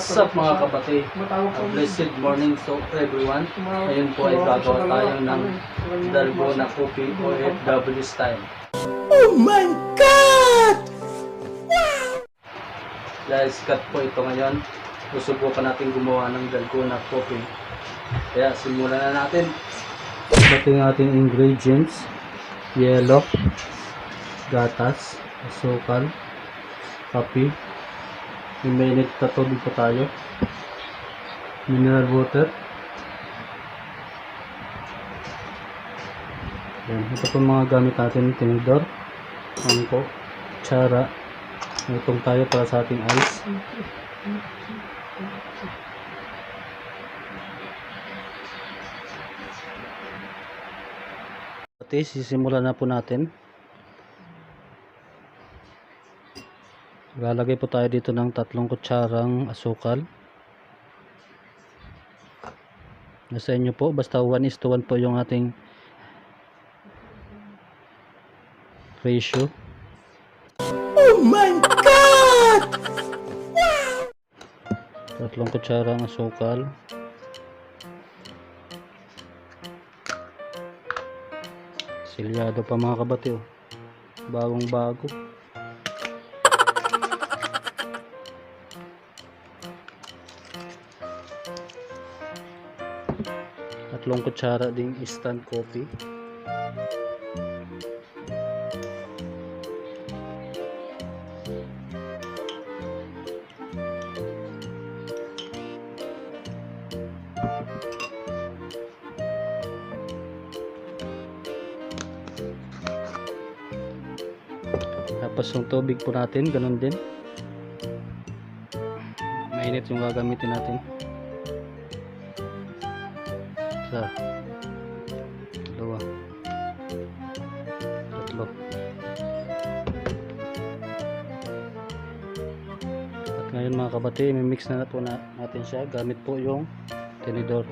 What's up mga kapatid? Blessed morning to everyone. Ngayon po ay gagawa tayo ng Dalgona coffee OFW style. Oh my God! Dahil sikat po ito ngayon, susubukan natin gumawa ng Dalgona coffee. Kaya simulan na natin. Ito yung ating ingredients: yellow, gatas, asukal, kape. May mainit na tubig po tayo, mineral water. Yan. Ito po mga gamit natin: tinidor, mangko, kutsara. Itong tayo para sa ating ice. Pati sisimulan na po natin. Lalagay po tayo dito ng 3 kutsarang asukal. Nasa inyo po, basta 1:1 po yung ating ratio. Oh my God! 3 kutsarang asukal. Silyado pa mga kabati, oh. Bagong bago. Tatlong kutsara ding instant coffee. Tapos yung tubig po natin, ganun din. Mainit yung gagamitin natin. Isa, dalawa, tatlo. At ngayon mga kabati, mimix na po natin siya gamit po yung tinidor.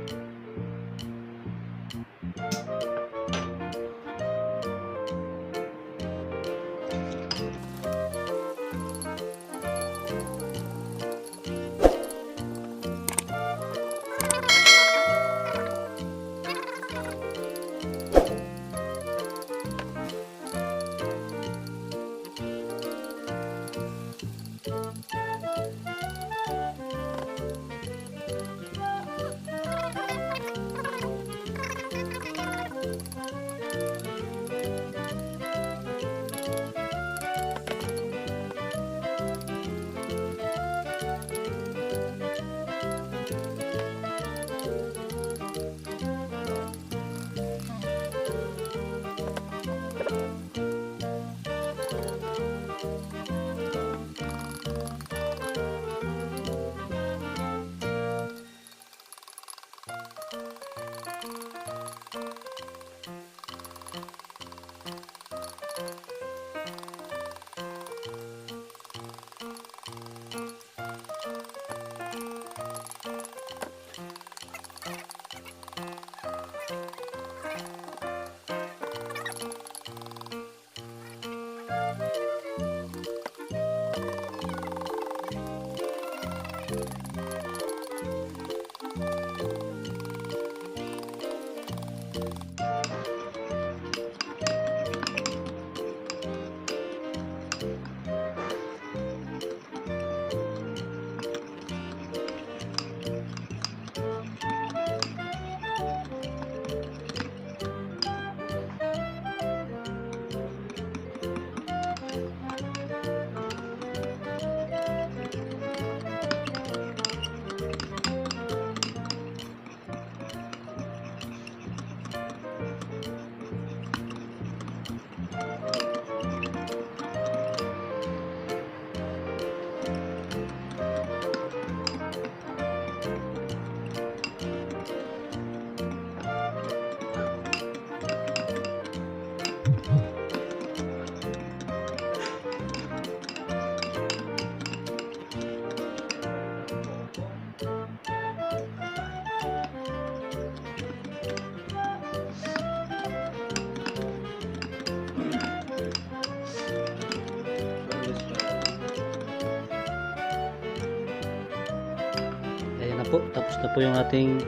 po, tapos na po yung ating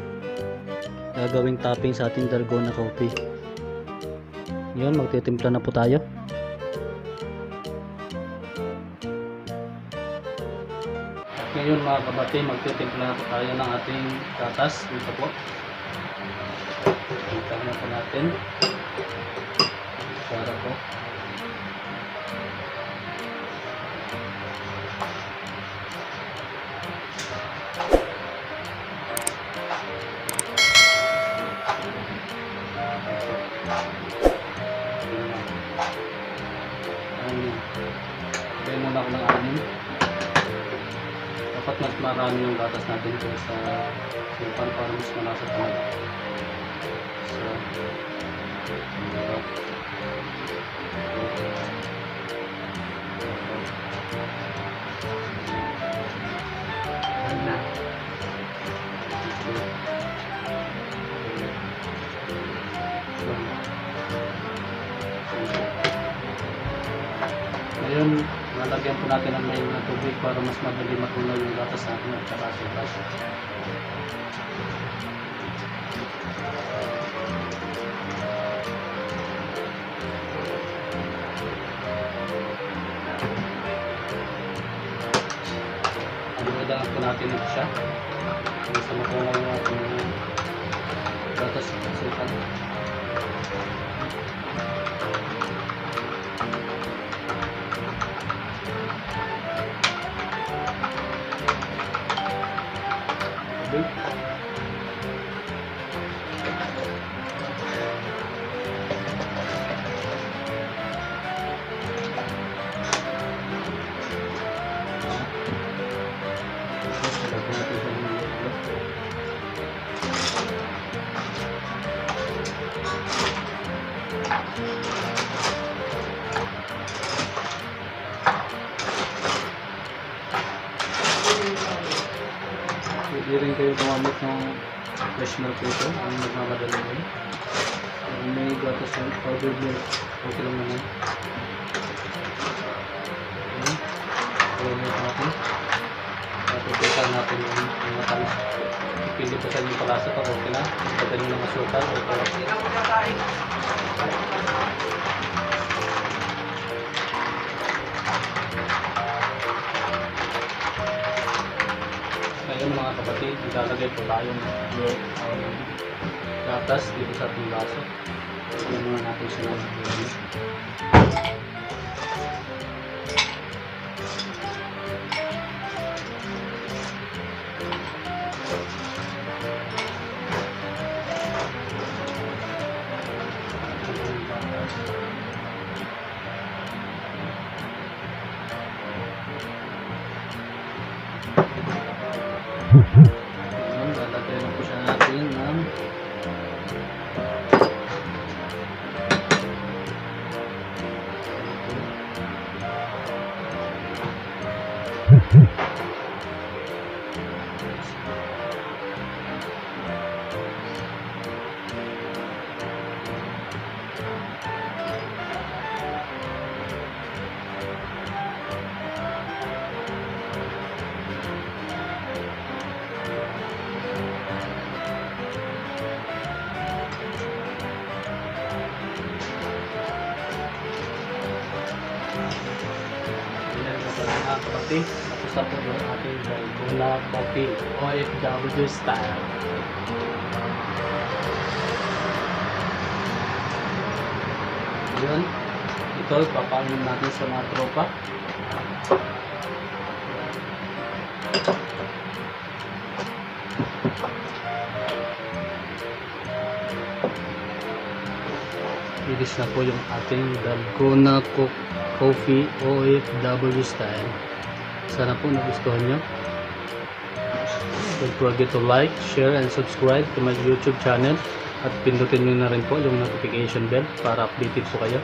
gagawing topping sa ating Dalgona coffee. Yun, magtitimpla na po tayo. At ngayon mga kabate, magtitimpla na po tayo ng ating gatas. Dito po. Timpla na po natin. Para po. Kaya muna ako ng anin. Dapat mas marami yung gatas natin kaysa sulpan para mas malasa talaga. So, ngayon, nalagyan po natin ng main na tubig para mas madali matunaw yung gatas natin at saka sukas. Ilangan po natin ito siya hanggang sa matunaw yung ating gatas at sukan. Pwede rin kayo tumamit ng fresh milk ito, ang nagmamadali rin. Kung may gatas ng powdered milk, okay lang naman. Ayan, i-milk natin. Patutukan natin yung matamis. Pili po sa inyong palasa pa, okay na. Pagka nyo ng asukal, okay. Ngayon mga kapatid, ilalagay po tayong gatas dito sa ating baso. Ayan muna natin siya ng buwan. Lalagay na po siya natin ng kapatid, tapos na po yung ating Dalgona coffee OFW style. Yun, ito ipapaanin natin sa mga tropa. Ilis na po yung ating Dalgona coffee OFW style. Sana po nagustuhan nyo. Don't forget to like, share, and subscribe to my YouTube channel. At pindutin nyo na rin po yung notification bell para updated po kayo.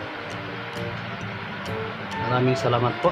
Maraming salamat po.